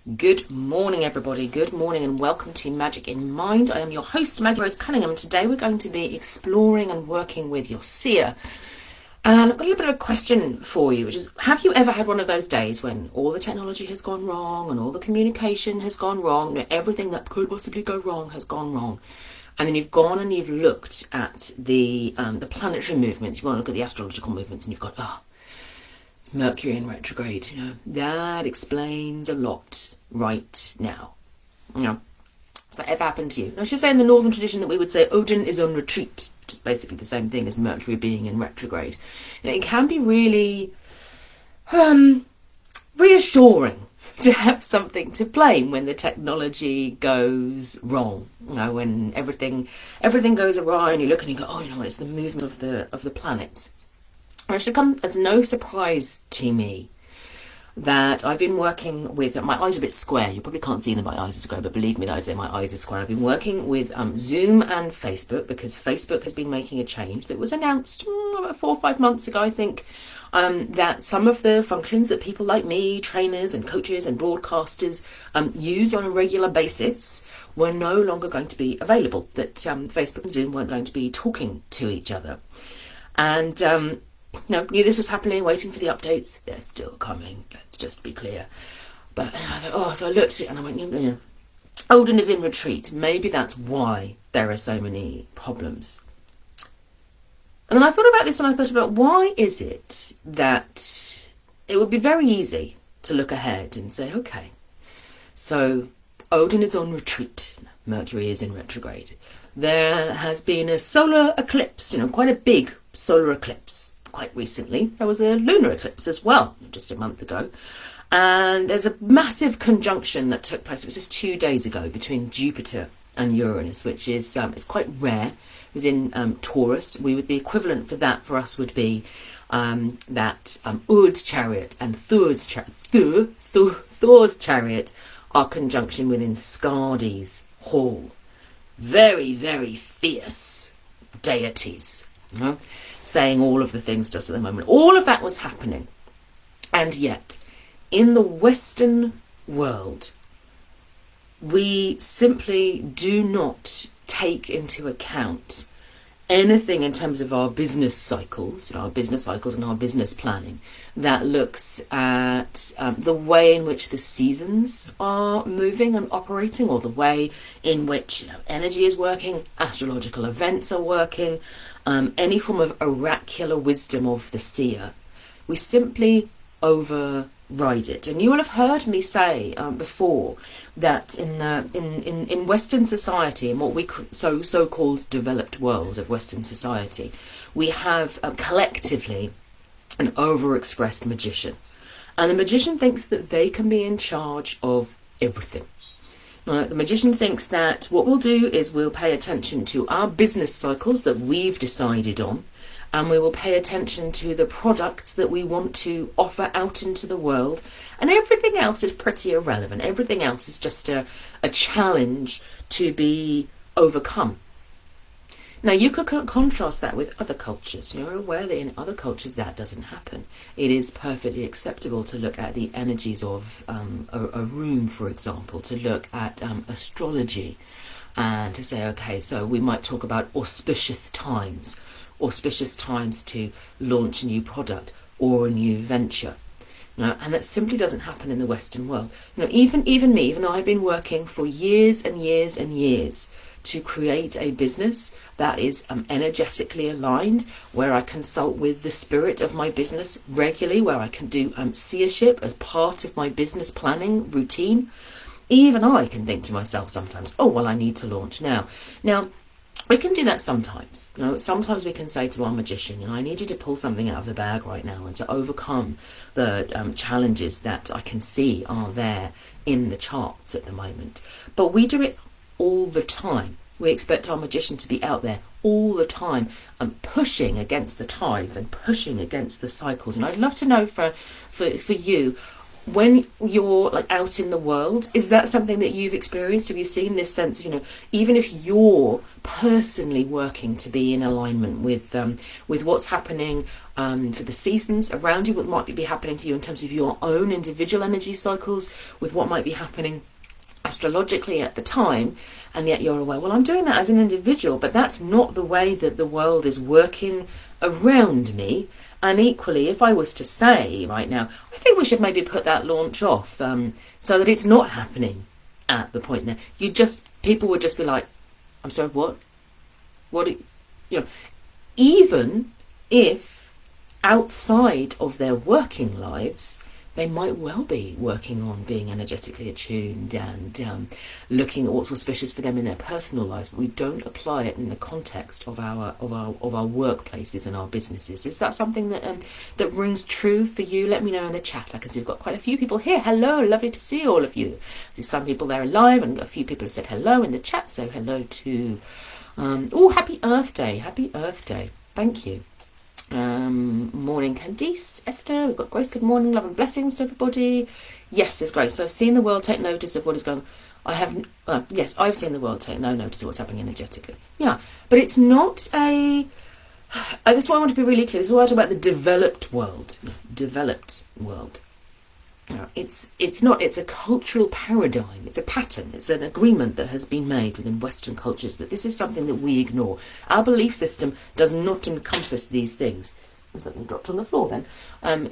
Good morning, everybody. Good morning and welcome to Magic in Mind. I am your host, Maggie Rose Cunningham, and today we're going to be exploring and working with your seer. And I've got a little bit of a question for you, which is, have you ever had one of those days when all the technology has gone wrong and all the communication has gone wrong, and everything that could possibly go wrong has gone wrong? And then you've gone and you've looked at the planetary movements, you want to look at the astrological movements, and you've got, it's Mercury in retrograde, that explains a lot right now. Has that ever happened to you? Now, I should say in the northern tradition that we would say Odin is on retreat, which is basically the same thing as Mercury being in retrograde. And it can be really reassuring to have something to blame when the technology goes wrong. When everything goes awry and you look and you go, it's the movement of the planets. And it should come as no surprise to me that I've been working with, my eyes are a bit square, you probably can't see them, my eyes are square, but believe me that I say my eyes are square. I've been working with Zoom and Facebook because Facebook has been making a change that was announced about 4 or 5 months ago, I think, that some of the functions that people like me, trainers and coaches and broadcasters use on a regular basis were no longer going to be available, that Facebook and Zoom weren't going to be talking to each other. And knew this was happening, waiting for the updates. They're still coming, let's just be clear. But I thought, so I looked at it and I went, Odin is in retreat. Maybe that's why there are so many problems. And then I thought about this and I thought about why is it that it would be very easy to look ahead and say, okay, so Odin is on retreat. Mercury is in retrograde. There has been a solar eclipse, quite a big solar eclipse. Quite recently, there was a lunar eclipse as well, just a month ago. And there's a massive conjunction that took place, it was just 2 days ago, between Jupiter and Uranus, which is it's quite rare. It was in Taurus. The equivalent for that for us would be that Ud's chariot and Thor's chariot are conjunction within Skadi's hall. Very, very fierce deities. Saying all of the things just at the moment. All of that was happening. And yet, in the Western world, we simply do not take into account anything in terms of our business cycles and our business planning that looks at the way in which the seasons are moving and operating, or the way in which energy is working, astrological events are working, any form of oracular wisdom of the seer. We simply override it. And you will have heard me say before that in Western society, in what we so-called developed world of Western society, we have collectively an overexpressed magician. And the magician thinks that they can be in charge of everything. The magician thinks that what we'll do is we'll pay attention to our business cycles that we've decided on, and we will pay attention to the products that we want to offer out into the world, and everything else is pretty irrelevant. Everything else is just a challenge to be overcome. Now, you could contrast that with other cultures. You're aware that in other cultures that doesn't happen. It is perfectly acceptable to look at the energies of a room, for example, to look at astrology and to say, okay, so we might talk about auspicious times to launch a new product or a new venture. And that simply doesn't happen in the Western world. Even me, even though I've been working for years and years and years to create a business that is energetically aligned, where I consult with the spirit of my business regularly, where I can do seership as part of my business planning routine, even I can think to myself sometimes, I need to launch now. Now, we can do that sometimes. Sometimes we can say to our magician, I need you to pull something out of the bag right now and to overcome the challenges that I can see are there in the charts at the moment. But we do it all the time. We expect our magician to be out there all the time and pushing against the tides and pushing against the cycles. And I'd love to know for you, when you're like out in the world, is that something that you've experienced? Have you seen this sense, even if you're personally working to be in alignment with what's happening for the seasons around you, what might be happening for you in terms of your own individual energy cycles, with what might be happening astrologically at the time, and yet you're aware, well, I'm doing that as an individual, but that's not the way that the world is working around me. And equally, if I was to say right now, I think we should maybe put that launch off, so that it's not happening at the point there. People would just be like, I'm sorry, what? Even if outside of their working lives, they might well be working on being energetically attuned and looking at what's auspicious for them in their personal lives, but we don't apply it in the context of our workplaces and our businesses. Is that something that rings true for you? Let me know in the chat. I can see we've got quite a few people here. Hello, lovely to see all of you. There's some people there live, and a few people have said hello in the chat, so hello to happy Earth Day. Happy Earth Day. Thank you. Morning, Candice, Esther, we've got Grace, good morning, love and blessings to everybody. Yes, it's Grace. So I've seen the world take notice of what is going on. I've seen the world take no notice of what's happening energetically. Yeah, but it's not that's why I want to be really clear. This is why I talk about the developed world. It's a cultural paradigm, it's a pattern, it's an agreement that has been made within Western cultures that this is something that we ignore. Our belief system does not encompass these things. Something dropped on the floor then.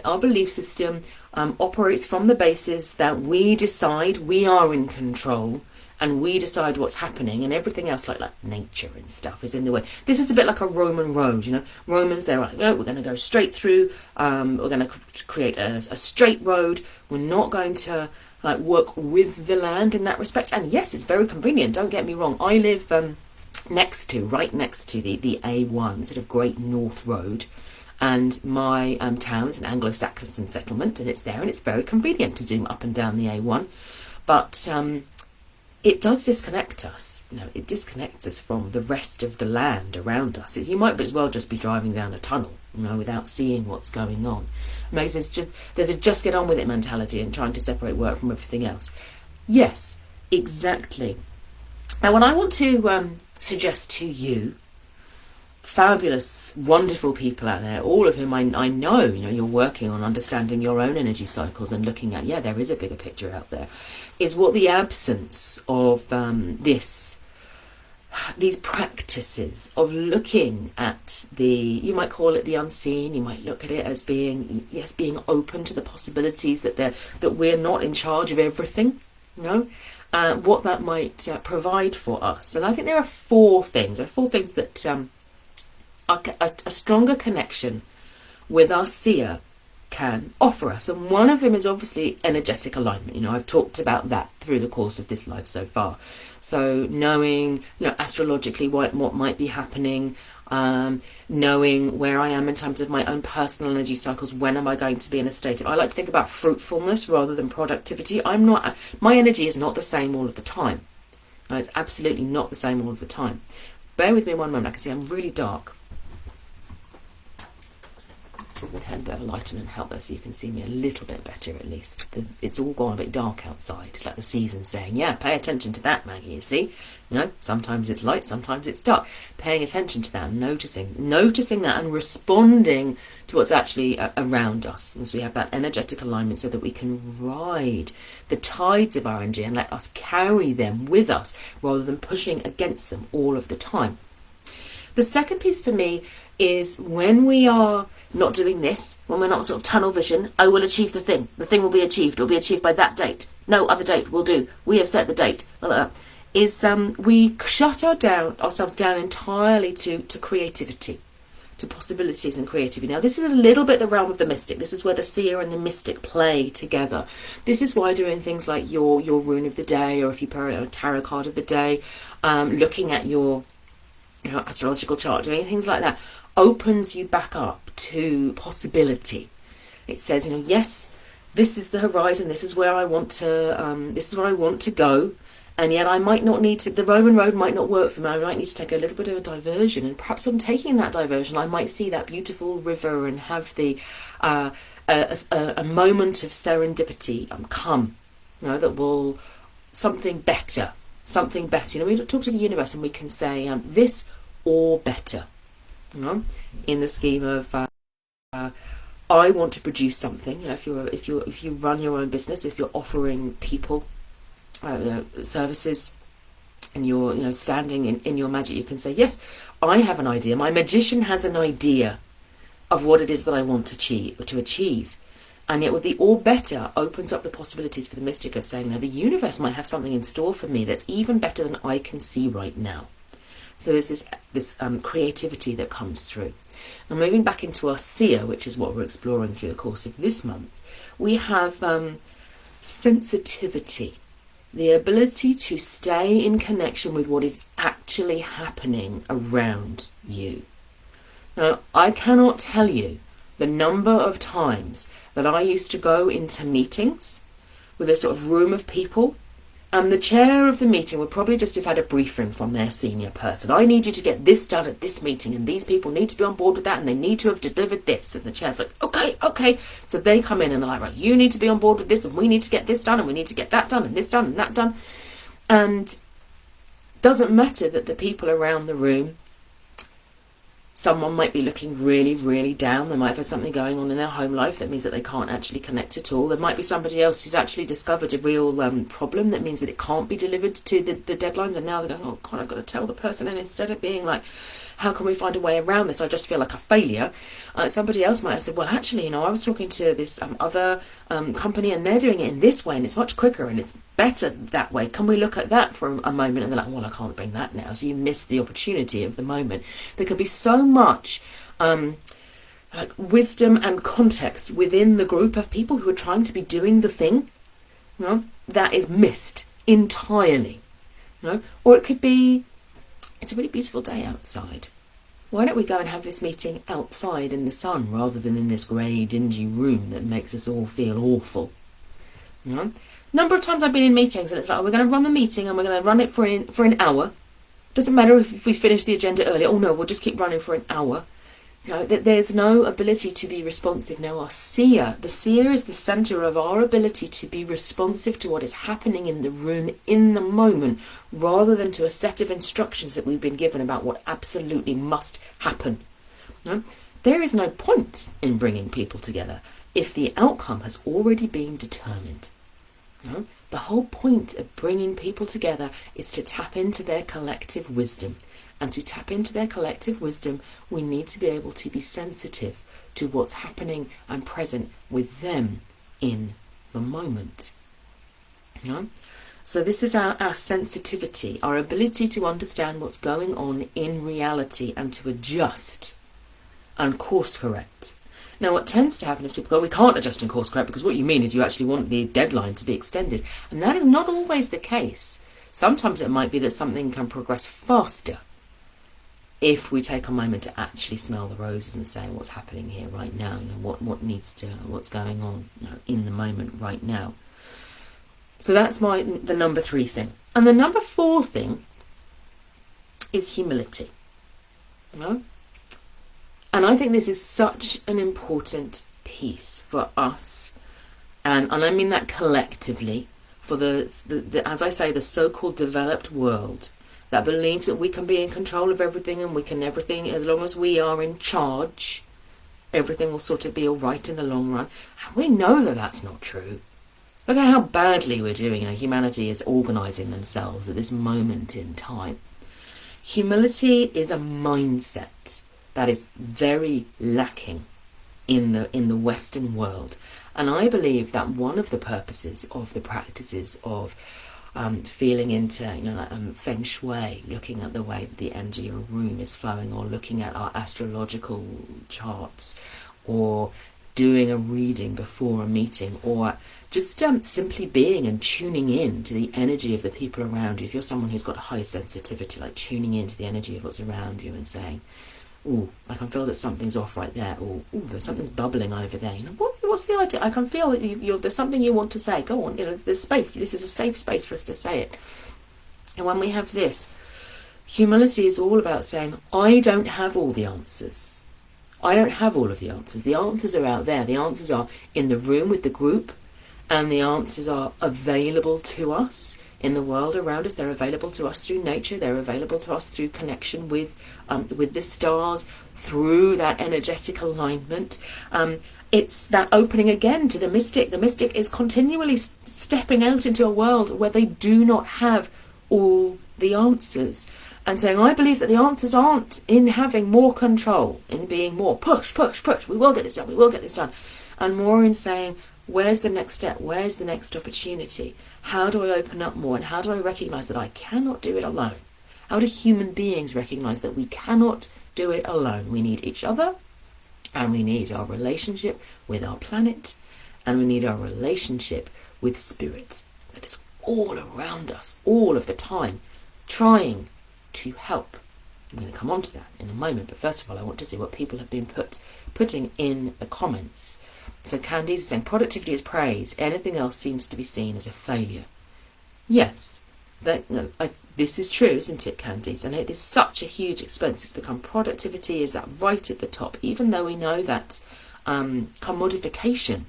Our belief system operates from the basis that we decide we are in control, and we decide what's happening, and everything else like nature and stuff is in the way. This is a bit like a Roman road, Romans, they're like, no, we're going to go straight through, we're going to create a straight road, we're not going to work with the land in that respect. And yes, it's very convenient, don't get me wrong. I live right next to the A1, sort of Great North Road, and my town is an Anglo-Saxon settlement, and it's there, and it's very convenient to zoom up and down the A1, but it does disconnect us. It disconnects us from the rest of the land around us. You might as well just be driving down a tunnel, without seeing what's going on. There's a just get on with it mentality and trying to separate work from everything else. Yes, exactly. Now, what I want to suggest to you, fabulous, wonderful people out there, all of whom I know, you're working on understanding your own energy cycles and looking at, there is a bigger picture out there, is what the absence of these practices of looking at you might call it the unseen, you might look at it as being open to the possibilities that we're not in charge of everything, what that might provide for us. And I think there are four things that a stronger connection with our seer can offer us, and one of them is obviously energetic alignment. I've talked about that through the course of this life so far. So knowing, astrologically what might be happening, knowing where I am in terms of my own personal energy cycles. When am I going to be in a state of? I like to think about fruitfulness rather than productivity. My energy is not the same all of the time. No, it's absolutely not the same all of the time. Bear with me one moment. I can see I'm really dark. We'll turn a bit of a light on and help us so you can see me a little bit better at least. It's all gone a bit dark outside. It's like the season saying, pay attention to that, Maggie, you see. Sometimes it's light, sometimes it's dark. Paying attention to that and noticing that and responding to what's actually around us. And so we have that energetic alignment so that we can ride the tides of our energy and let us carry them with us rather than pushing against them all of the time. The second piece for me is when we are not doing this, when we're not sort of tunnel vision, I will achieve the thing will be achieved, it will be achieved by that date, no other date will do, we have set the date, is we shut ourselves down entirely to creativity, to possibilities and creativity. Now this is a little bit the realm of the mystic. This is where the seer and the mystic play together. This is why doing things like your rune of the day, or if you put a tarot card of the day, looking at your astrological chart, doing things like that opens you back up to possibility. It says, yes, this is the horizon, this is where I want to go, and yet I might not need to, the Roman road might not work for me, I might need to take a little bit of a diversion, and perhaps on taking that diversion I might see that beautiful river and have a a moment of serendipity come, that will something better. We talk to the universe and we can say this or better. In the scheme of I want to produce something. If you run your own business, if you're offering people services, and you're standing in your magic, you can say, yes, I have an idea. My magician has an idea of what it is that I want to achieve. And yet with the or better opens up the possibilities for the mystic of saying, the universe might have something in store for me that's even better than I can see right now. So there's this creativity that comes through. Now moving back into our Seer, which is what we're exploring through the course of this month, we have sensitivity, the ability to stay in connection with what is actually happening around you. Now, I cannot tell you the number of times that I used to go into meetings with a sort of room of people, and the chair of the meeting would probably just have had a briefing from their senior person. I need you to get this done at this meeting, and these people need to be on board with that, and they need to have delivered this. And the chair's like, okay. So they come in and they're like, right, you need to be on board with this, and we need to get this done, and we need to get that done, and this done, and that done. And doesn't matter that the people around the room, someone might be looking really, really down. They might have had something going on in their home life that means that they can't actually connect at all. There might be somebody else who's actually discovered a real problem that means that it can't be delivered to the deadlines, and now they're going, oh God, I've got to tell the person. And instead of being like, how can we find a way around this? I just feel like a failure. Somebody else might have said, well, actually, I was talking to this other company, and they're doing it in this way, and it's much quicker and it's better that way. Can we look at that for a moment? And they're like, well, I can't bring that now. So you miss the opportunity of the moment. There could be so much like wisdom and context within the group of people who are trying to be doing the thing, that is missed entirely. Or it could be, it's a really beautiful day outside. Why don't we go and have this meeting outside in the sun rather than in this grey, dingy room that makes us all feel awful? Number of times I've been in meetings and it's like, we're going to run the meeting and we're going to run it for an hour. Doesn't matter if we finish the agenda early. Oh no, we'll just keep running for an hour. That there's no ability to be responsive. Now our Seer, the Seer is the centre of our ability to be responsive to what is happening in the room in the moment, rather than to a set of instructions that we've been given about what absolutely must happen. There is no point in bringing people together if the outcome has already been determined. The whole point of bringing people together is to tap into their collective wisdom. And to tap into their collective wisdom, we need to be able to be sensitive to what's happening and present with them in the moment. So this is our sensitivity, our ability to understand what's going on in reality and to adjust and course correct. Now, what tends to happen is people go, we can't adjust and course correct because what you mean is you actually want the deadline to be extended. And that is not always the case. Sometimes it might be that something can progress faster if we take a moment to actually smell the roses and say what's happening here right now, what's going on in the moment right now. So that's the number 3 thing. And the number 4 thing is humility. And I think this is such an important piece for us, and I mean that collectively, for the as I say, the so-called developed world that believes that we can be in control of everything and we can everything, as long as we are in charge, everything will sort of be all right in the long run. And we know that that's not true. Look at how badly we're doing. Humanity is organising themselves at this moment in time. Humility is a mindset that is very lacking in the Western world. And I believe that one of the purposes of the practices of feeling into feng shui, looking at the way that the energy of a room is flowing, or looking at our astrological charts, or doing a reading before a meeting, or just simply being and tuning in to the energy of the people around you. If you're someone who's got high sensitivity, like tuning into the energy of what's around you and saying, oh, I can feel that something's off right there, or oh, there's something's bubbling over there. What's the idea? I can feel that there's something you want to say. Go on, there's space. This is a safe space for us to say it. And when we have this, humility is all about saying, I don't have all the answers. I don't have all of the answers. The answers are out there. The answers are in the room with the group, and the answers are available to us in the world around us. They're available to us through nature. They're available to us through connection with the stars, through that energetic alignment. It's that opening again to the mystic. The mystic is continually stepping out into a world where they do not have all the answers, and saying, I believe that the answers aren't in having more control, in being more push, we will get this done, we will get this done, and more in saying, where's the next step, where's the next opportunity, how do I open up more, and how do I recognise that I cannot do it alone? How do human beings recognise that we cannot do it alone? We need each other, and we need our relationship with our planet, and we need our relationship with spirit that is all around us, all of the time, trying to help. I'm going to come on to that in a moment, but first of all I want to see what people have been putting in the comments. So Candice is saying, productivity is praise, anything else seems to be seen as a failure. Yes, this is true, isn't it, Candice? And it is such a huge expense. It's become productivity is right at the top, even though we know that commodification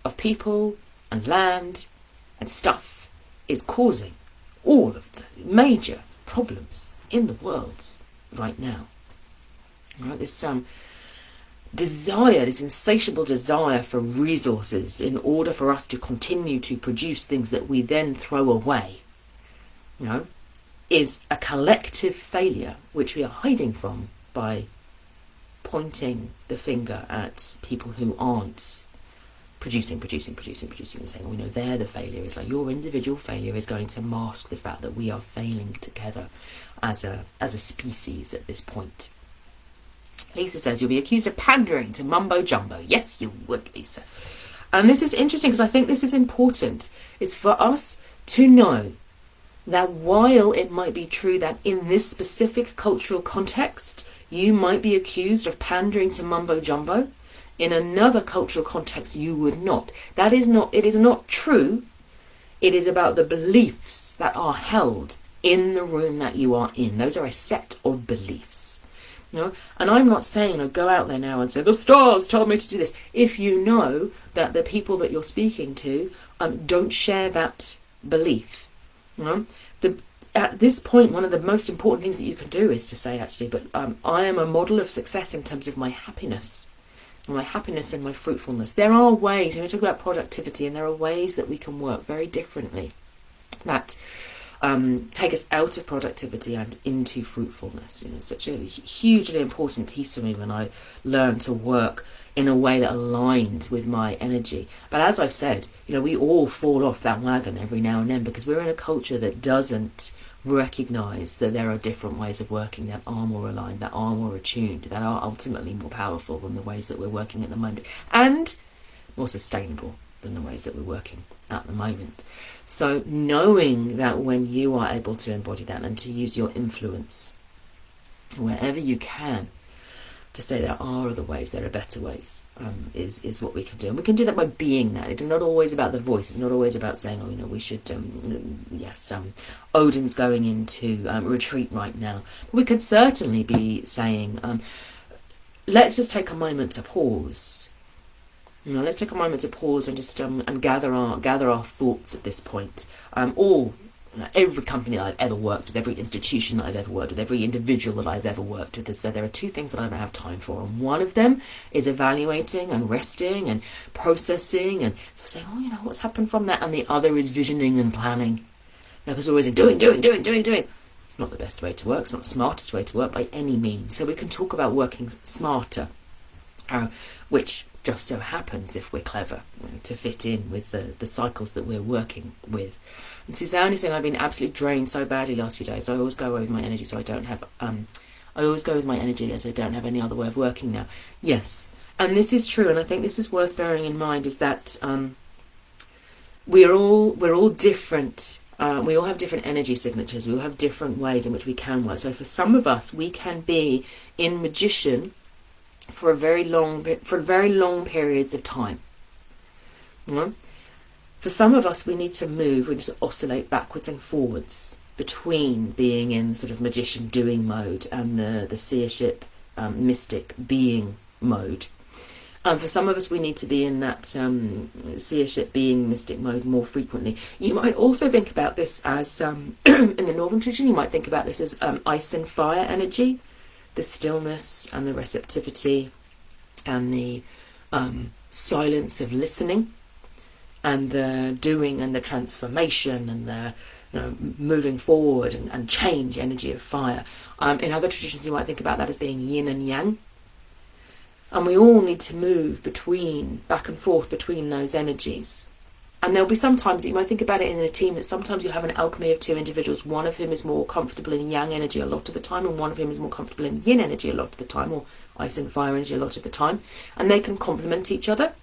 of people and land and stuff is causing all of the major problems in the world right now. Right, this desire, this insatiable desire for resources in order for us to continue to produce things that we then throw away, is a collective failure which we are hiding from by pointing the finger at people who aren't producing, and saying, they're the failure. It's like your individual failure is going to mask the fact that we are failing together as a species at this point. Lisa says, you'll be accused of pandering to mumbo jumbo. Yes, you would, Lisa. And this is interesting because I think this is important. It's for us to know that while it might be true that in this specific cultural context, you might be accused of pandering to mumbo jumbo, in another cultural context you would not. It is not true. It is about the beliefs that are held in the room that you are in. Those are a set of beliefs. And I'm not saying, go out there now and say, the stars told me to do this. If you know that the people that you're speaking to don't share that belief. At this point, one of the most important things that you can do is to say, actually, but I am a model of success in terms of my happiness. And my fruitfulness. There are ways, and we talk about productivity, and there are ways that we can work very differently that take us out of productivity and into fruitfulness. Such a hugely important piece for me when I learned to work in a way that aligned with my energy. But as I've said, we all fall off that wagon every now and then because we're in a culture that doesn't recognise that there are different ways of working that are more aligned, that are more attuned, that are ultimately more powerful than the ways that we're working at the moment, and more sustainable than the ways that we're working at the moment. So knowing that when you are able to embody that and to use your influence wherever you can to say there are other ways, there are better ways, is what we can do. And we can do that by being that. It is not always about the voice. It's not always about saying, we should, Odin's going into retreat right now. But we could certainly be saying, let's just take a moment to pause. Let's take a moment to pause and just and gather our thoughts at this point. Every company that I've ever worked with, every institution that I've ever worked with, every individual that I've ever worked with has said there are two things that I don't have time for. And one of them is evaluating and resting and processing and saying, what's happened from that? And the other is visioning and planning. Because always doing. It's not the best way to work. It's not the smartest way to work by any means. So we can talk about working smarter, which just so happens, if we're clever, to fit in with the cycles that we're working with. And Suzanne is saying, I've been absolutely drained so badly last few days. I always go away with my energy, so I don't have. I always go with my energy as I don't have any other way of working now. Yes, and this is true, and I think this is worth bearing in mind. Is that we're all different. We all have different energy signatures. We all have different ways in which we can work. So for some of us, we can be in magician for very long periods of time. For some of us, we need to move. We need to oscillate backwards and forwards between being in sort of magician doing mode and the seership mystic being mode. For some of us, we need to be in that seership, being mystic mode more frequently. You might also think about this as, in the Northern tradition, you might think about this as ice and fire energy, the stillness and the receptivity and the silence of listening, and the doing and the transformation and the moving forward and change energy of fire. In other traditions, you might think about that as being yin and yang. And we all need to move back and forth between those energies. And there'll be some times that you might think about it in a team that sometimes you have an alchemy of two individuals, one of whom is more comfortable in yang energy a lot of the time, and one of whom is more comfortable in yin energy a lot of the time, or ice and fire energy a lot of the time. And they can complement each other.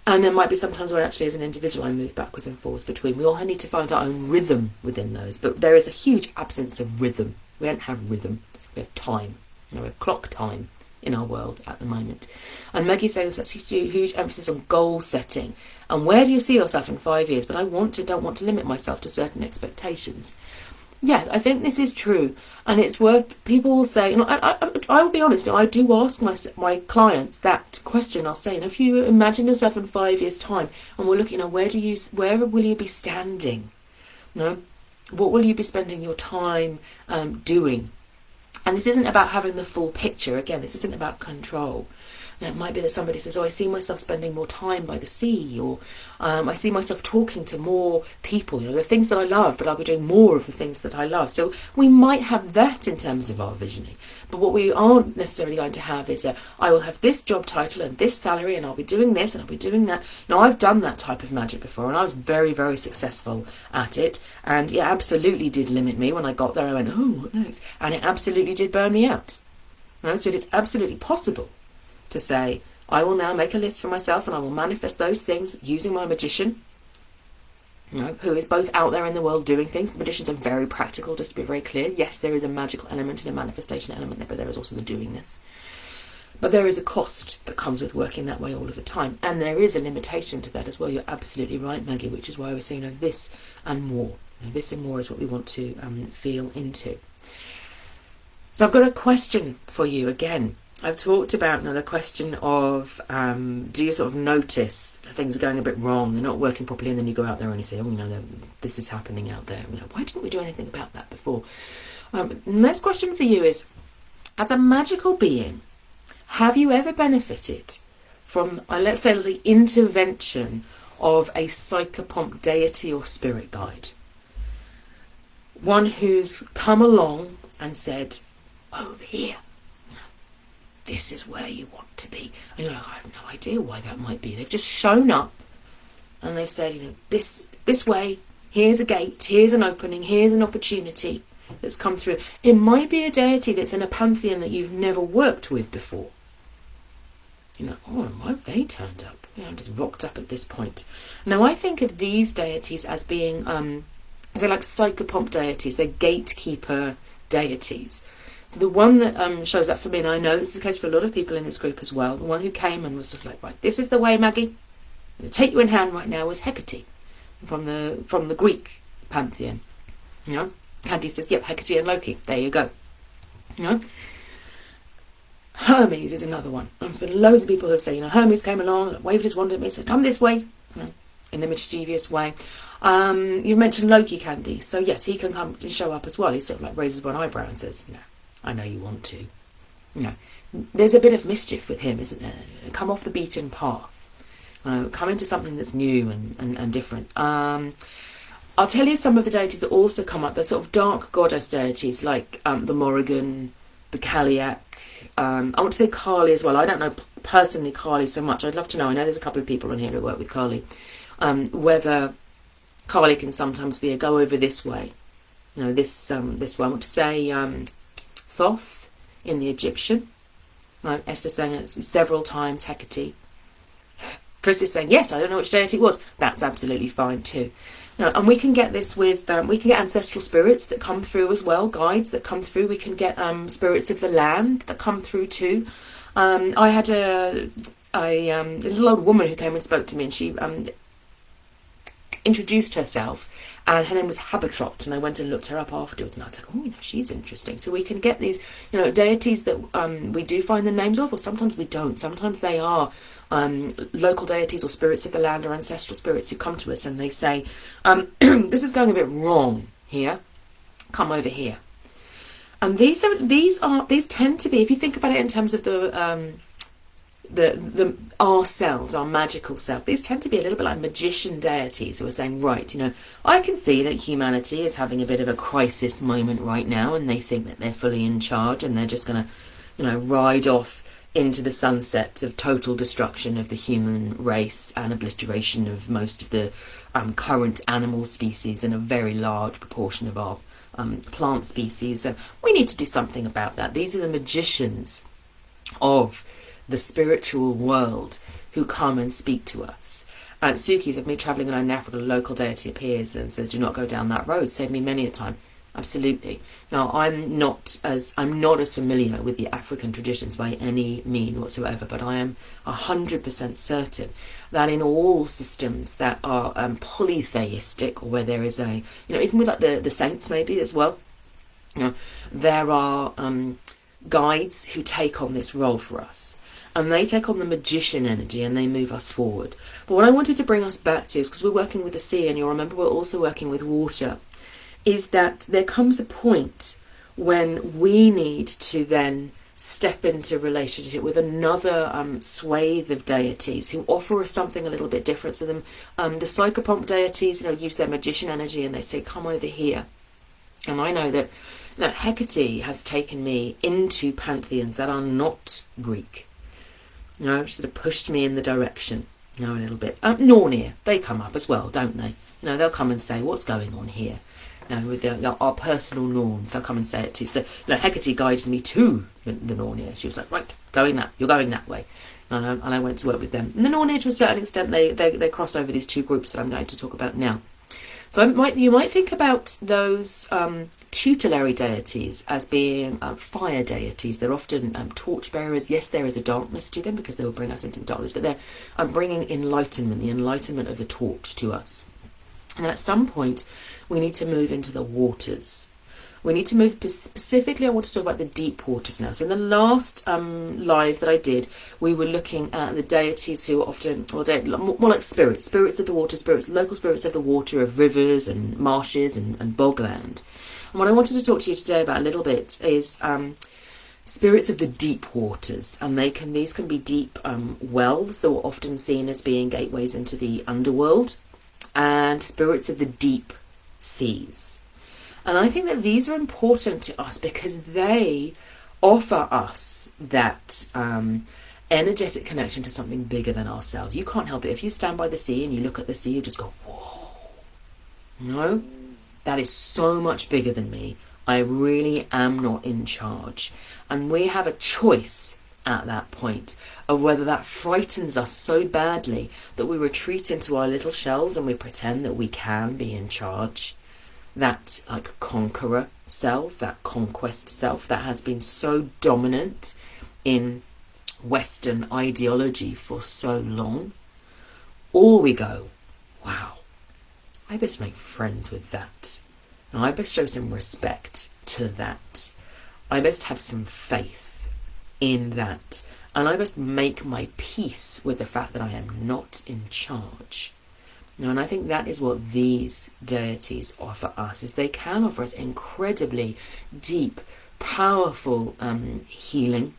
And there might be sometimes where actually as an individual I move backwards and forwards between. We all need to find our own rhythm within those. But there is a huge absence of rhythm. We don't have rhythm. We have time. We have clock time in our world at the moment. And Maggie says that's a huge emphasis on goal setting. And where do you see yourself in 5 years? But I don't want to limit myself to certain expectations. Yes, I think this is true, and it's worth people say. I will be honest. I do ask my clients that question. I'll say, if you imagine yourself in 5 years' time, and we're looking at where will you be standing? What will you be spending your time doing? And this isn't about having the full picture. Again, this isn't about control. It might be that somebody says, I see myself spending more time by the sea, or I see myself talking to more people, the things that I love, but I'll be doing more of the things that I love. So we might have that in terms of our visioning. But what we aren't necessarily going to have is I will have this job title and this salary, and I'll be doing this and I'll be doing that. I've done that type of magic before, and I was very, very successful at it. And it absolutely did limit me. When I got there, I went, oh, what next? And it absolutely did burn me out. So it is absolutely possible to say, I will now make a list for myself and I will manifest those things using my magician, who is both out there in the world doing things. Magicians are very practical, just to be very clear. Yes, there is a magical element and a manifestation element there, but there is also the doingness. But there is a cost that comes with working that way all of the time. And there is a limitation to that as well. You're absolutely right, Maggie, which is why I was saying this and more. This and more is what we want to feel into. So I've got a question for you again. I've talked about the question of do you sort of notice things are going a bit wrong, they're not working properly, and then you go out there and you say, this is happening out there. Why didn't we do anything about that before? The next question for you is, as a magical being, have you ever benefited from, let's say, the intervention of a psychopomp deity or spirit guide? One who's come along and said, over here, this is where you want to be. And you're like, I have no idea why that might be. They've just shown up and they've said, this way, here's a gate, here's an opening, here's an opportunity that's come through. It might be a deity that's in a pantheon that you've never worked with before. Why have they turned up? Just rocked up at this point. Now, I think of these deities as being, they're like psychopomp deities. They're gatekeeper deities. So the one that shows up for me, and I know this is the case for a lot of people in this group as well, the one who came and was just like, right, this is the way, Maggie. I'm going to take you in hand right now, was Hecate from the Greek pantheon. Candy says, yep, Hecate and Loki. There you go. Hermes is another one. There's been loads of people who have said, Hermes came along, waved his wand at me, said, come this way, in a mischievous way. You've mentioned Loki, Candy. So yes, he can come and show up as well. He sort of like raises one eyebrow and says, I know you want to. There's a bit of mischief with him, isn't there? Come off the beaten path. Come into something that's new and different. I'll tell you some of the deities that also come up. They're sort of dark goddess deities, like the Morrigan, the Kaliak. I want to say Kali as well. I don't know personally Kali so much. I'd love to know. I know there's a couple of people in here who work with Kali. Whether Kali can sometimes be a go over this way. This way. I want to say Thoth in the Egyptian. Esther's saying it several times, Hecate. Chris is saying, yes, I don't know which deity it was. That's absolutely fine too. And we can get this with, we can get ancestral spirits that come through as well, guides that come through. We can get spirits of the land that come through too. I had a little old woman who came and spoke to me, and she introduced herself, and her name was Habitrot, and I went and looked her up afterwards, and I was like, oh, she's interesting. So we can get these, deities that we do find the names of, or sometimes we don't. Sometimes they are local deities or spirits of the land or ancestral spirits who come to us and they say, this is going a bit wrong here, come over here. And these tend to be, if you think about it in terms of the ourselves, our magical self, these tend to be a little bit like magician deities who are saying, right, I can see that humanity is having a bit of a crisis moment right now, and they think that they're fully in charge and they're just going to, ride off into the sunset of total destruction of the human race and obliteration of most of the current animal species and a very large proportion of our plant species, and we need to do something about that. These are the magicians of the spiritual world who come and speak to us. And Suki's of me travelling around in Africa, a local deity appears and says, do not go down that road, saved me many a time. Absolutely. Now, I'm not as familiar with the African traditions by any mean whatsoever, but I am 100% certain that in all systems that are polytheistic, or where there is a, even with like the saints maybe as well, there are guides who take on this role for us. And they take on the magician energy and they move us forward. But what I wanted to bring us back to is, because we're working with the sea, and you'll remember we're also working with water, is that there comes a point when we need to then step into relationship with another swathe of deities who offer us something a little bit different. So the Psychopomp deities, use their magician energy and they say, come over here. And I know that Hecate has taken me into pantheons that are not Greek. She sort of pushed me in the direction, a little bit. Nornir, they come up as well, don't they? They'll come and say, what's going on here? With our personal norms, they'll come and say it too. So, Hecate guided me to the Nornir. She was like, right, you're going that way. And I went to work with them. And the Nornir, to a certain extent, they cross over these two groups that I'm going to talk about now. So you might think about those tutelary deities as being fire deities. They're often torch bearers. Yes, there is a darkness to them because they will bring us into the darkness, but they're bringing enlightenment, the enlightenment of the torch to us. And then at some point, we need to move into the waters. We need to move specifically, I want to talk about the deep waters now. So in the last live that I did, we were looking at the deities who are often, they're more like spirits of the water, local spirits of the water, of rivers and marshes and bogland. And what I wanted to talk to you today about a little bit is spirits of the deep waters. And these can be deep wells that were often seen as being gateways into the underworld, and spirits of the deep seas. And I think that these are important to us because they offer us that energetic connection to something bigger than ourselves. You can't help it. If you stand by the sea and you look at the sea, you just go, whoa. That is so much bigger than me. I really am not in charge. And we have a choice at that point of whether that frightens us so badly that we retreat into our little shells and we pretend that we can be in charge. That conqueror self, that conquest self that has been so dominant in Western ideology for so long. Or we go, wow, I best make friends with that. And I best show some respect to that. I best have some faith in that. And I must make my peace with the fact that I am not in charge. And I think that is what these deities offer us, is they can offer us incredibly deep, powerful healing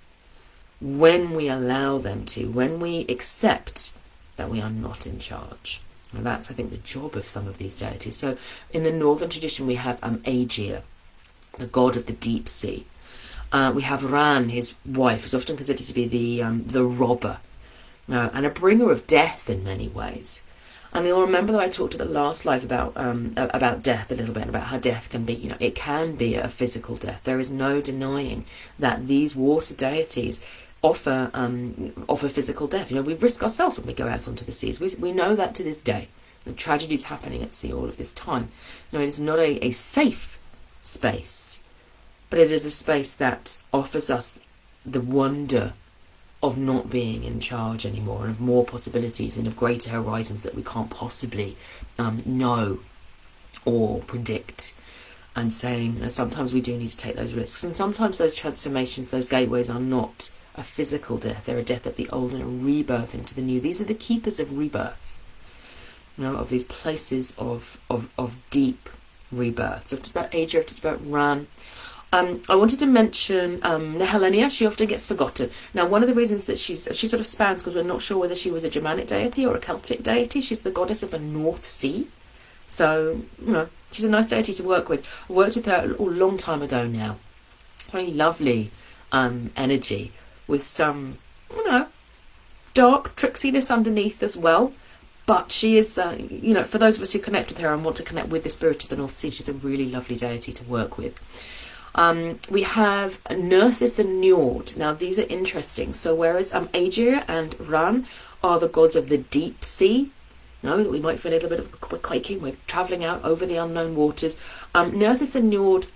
when we allow them to, when we accept that we are not in charge. And that's, I think, the job of some of these deities. So in the northern tradition, we have Aegir, the god of the deep sea. We have Ran, his wife, who's often considered to be the robber, and a bringer of death in many ways. And you'll remember that I talked at the last live about death a little bit, about how death can be, it can be a physical death. There is no denying that these water deities offer physical death. We risk ourselves when we go out onto the seas. We know that to this day. The tragedies happening at sea all of this time. It is not a safe space, but it is a space that offers us the wonder of not being in charge anymore, and of more possibilities and of greater horizons that we can't possibly know or predict. And saying, you know, sometimes we do need to take those risks, and sometimes those transformations, those gateways, are not a physical death. They're a death of the old and a rebirth into the new. These are the keepers of rebirth, you know, of these places of deep rebirth. So I've talked about Asia, I've talked about Ran. I wanted to mention Nehelenia. She often gets forgotten. Now, one of the reasons that she sort of spans, because we're not sure whether she was a Germanic deity or a Celtic deity. She's the goddess of the North Sea. So, you know, she's a nice deity to work with. I worked with her a long time ago now. Very lovely energy, with some, you know, dark tricksiness underneath as well. But she is, you know, for those of us who connect with her and want to connect with the spirit of the North Sea, she's a really lovely deity to work with. We have Nerthus and Njord. Now, these are interesting. So whereas Aegir and Ran are the gods of the deep sea, that we might feel a little bit of quaking, we're travelling out over the unknown waters. Nerthus and Njord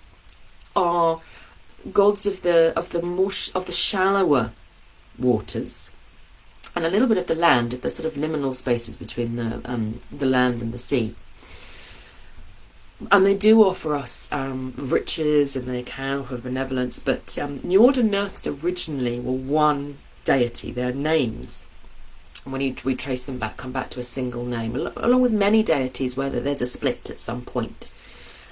are gods of the shallower waters, and a little bit of the land, of the sort of liminal spaces between the land and the sea. And they do offer us riches, and they can offer benevolence, but Njord and Nerthus originally were one deity. Their names, when we trace them back, come back to a single name, along with many deities where there's a split at some point.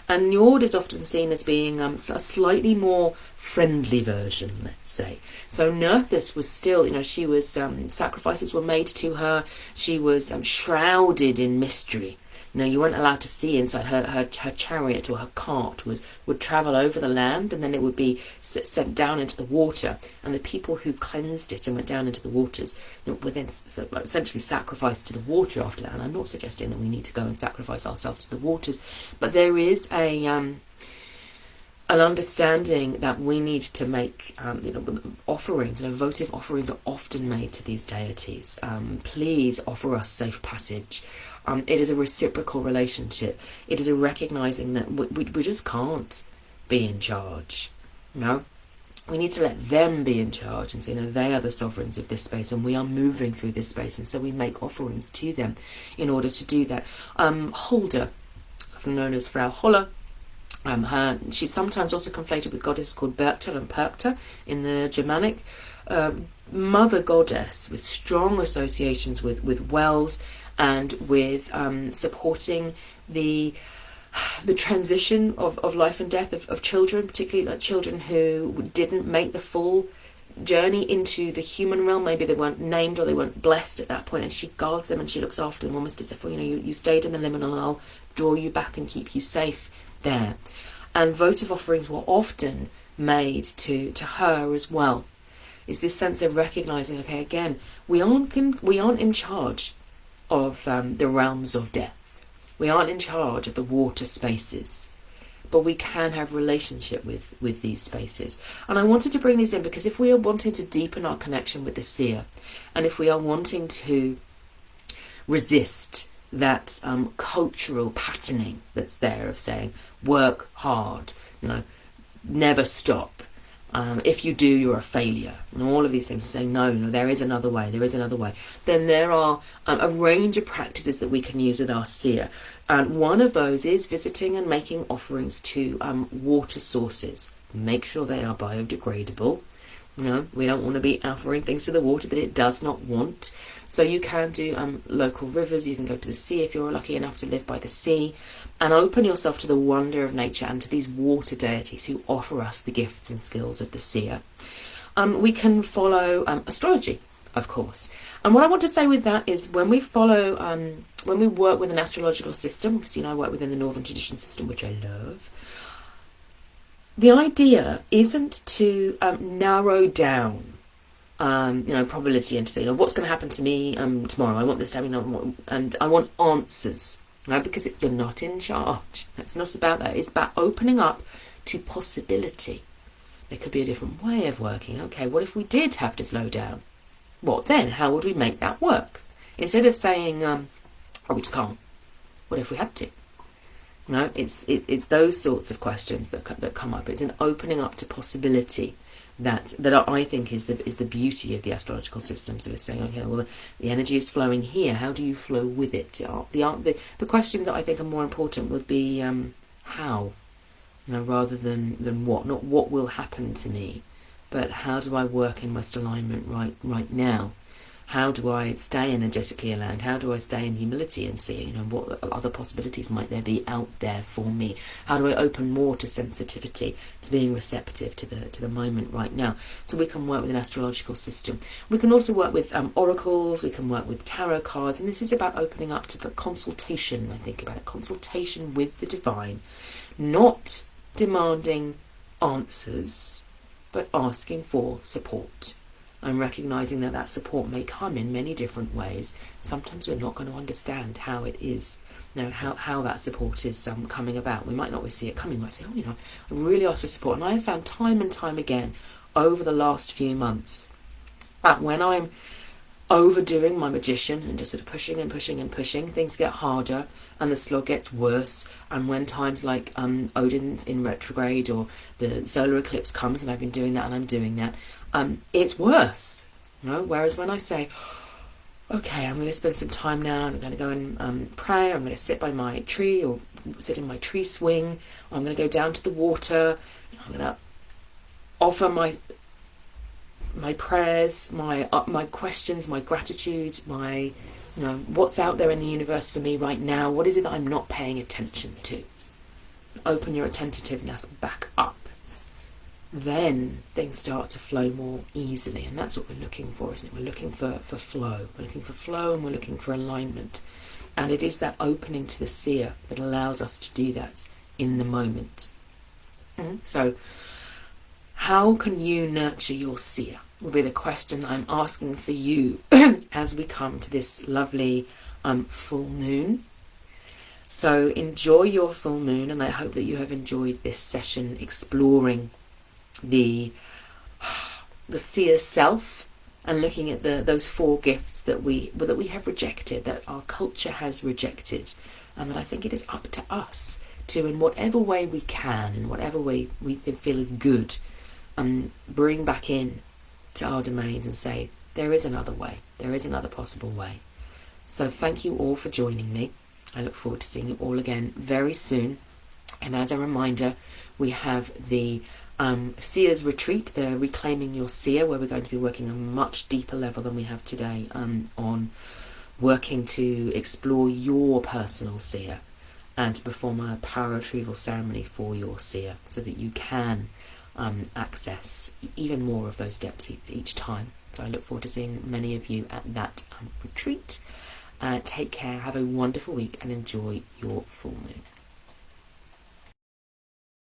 And Njord is often seen as being a slightly more friendly version, let's say. So Nerthus was still, you know, she was, sacrifices were made to her. She was shrouded in mystery. You know, you weren't allowed to see inside. Her chariot or her cart would travel over the land, and then it would be sent down into the water. And the people who cleansed it and went down into the waters, you know, were then essentially sacrificed to the water after that. And I'm not suggesting that we need to go and sacrifice ourselves to the waters, but there is an understanding that we need to make, offerings. You know, votive offerings are often made to these deities. Please offer us safe passage. It is a reciprocal relationship. It is a recognising that we just can't be in charge. You know, we need to let them be in charge and say, you know, they are the sovereigns of this space, and we are moving through this space, and so we make offerings to them in order to do that. Hulda, often known as Frau Holle. She's sometimes also conflated with goddesses called Berkta and Perkta in the Germanic. Mother goddess with strong associations with wells and with supporting the transition of life and death of children, particularly like children who didn't make the full journey into the human realm. Maybe they weren't named or they weren't blessed at that point, and she guards them and she looks after them, almost as if, you know, you stayed in the liminal, I'll draw you back and keep you safe there. And votive offerings were often made to her as well. Is this sense of recognising, okay, again, we aren't in charge of the realms of death. We aren't in charge of the water spaces, but we can have relationship with these spaces. And I wanted to bring these in because if we are wanting to deepen our connection with the seer, and if we are wanting to resist that cultural patterning that's there of saying work hard, you know, never stop, if you do, you're a failure, and all of these things, saying no, there is another way, then there are a range of practices that we can use with our seer. And one of those is visiting and making offerings to water sources. Make sure they are biodegradable. You know, we don't want to be offering things to the water that it does not want. So you can do local rivers. You can go to the sea if you're lucky enough to live by the sea, and open yourself to the wonder of nature and to these water deities who offer us the gifts and skills of the seer. We can follow astrology, of course. And what I want to say with that is when we follow, when we work with an astrological system, obviously, you know, I work within the Northern Tradition system, which I love. The idea isn't to narrow down, probability, and to say, you know, what's going to happen to me tomorrow. I want this to happen, and I want answers, right? Because you're not in charge. It's not about that. It's about opening up to possibility. There could be a different way of working. Okay, what if we did have to slow down? What then? How would we make that work? Instead of saying, oh, we just can't. What if we had to? No, it's those sorts of questions that come up. It's an opening up to possibility that I think is the beauty of the astrological system. So it's saying, okay, well, the energy is flowing here. How do you flow with it? The question that I think are more important would be how, rather than what. Not what will happen to me, but how do I work in West alignment right now? How do I stay energetically aligned? How do I stay in humility and see, what other possibilities might there be out there for me? How do I open more to sensitivity, to being receptive to the moment right now? So we can work with an astrological system. We can also work with oracles. We can work with tarot cards, and this is about opening up to the consultation. I think about it, consultation with the divine, not demanding answers, but asking for support. I'm recognising that support may come in many different ways. Sometimes we're not going to understand how it is, how that support is coming about. We might not always see it coming. We might say, I really asked for support. And I have found time and time again over the last few months that when I'm overdoing my magician and just sort of pushing and pushing and pushing, things get harder and the slog gets worse. And when times like Odin's in retrograde or the solar eclipse comes, and I've been doing that and I'm doing that, it's worse. Whereas when I say, okay, I'm going to spend some time now, I'm going to go and pray, I'm going to sit by my tree or sit in my tree swing, or I'm going to go down to the water, I'm going to offer my prayers, my questions, my gratitude, my what's out there in the universe for me right now. What is it that I'm not paying attention to? Open your attentiveness back up. Then things start to flow more easily, and that's what we're looking for, isn't it? We're looking for flow. We're looking for flow, and we're looking for alignment. And it is that opening to the seer that allows us to do that in the moment. So how can you nurture your seer will be the question that I'm asking for you as we come to this lovely full moon. So enjoy your full moon, and I hope that you have enjoyed this session exploring the seer self and looking at those 4 gifts that we have rejected, that our culture has rejected, and that I think it is up to us to, in whatever way we can, in whatever way we feel is good, bring back in to our domains and say, there is another way, there is another possible way. So thank you all for joining me. I look forward to seeing you all again very soon. And as a reminder, we have the Seer's Retreat, the Reclaiming Your Seer, where we're going to be working on a much deeper level than we have today, on working to explore your personal seer and to perform a power retrieval ceremony for your seer so that you can access even more of those depths each time. So I look forward to seeing many of you at that retreat. Take care, have a wonderful week, and enjoy your full moon.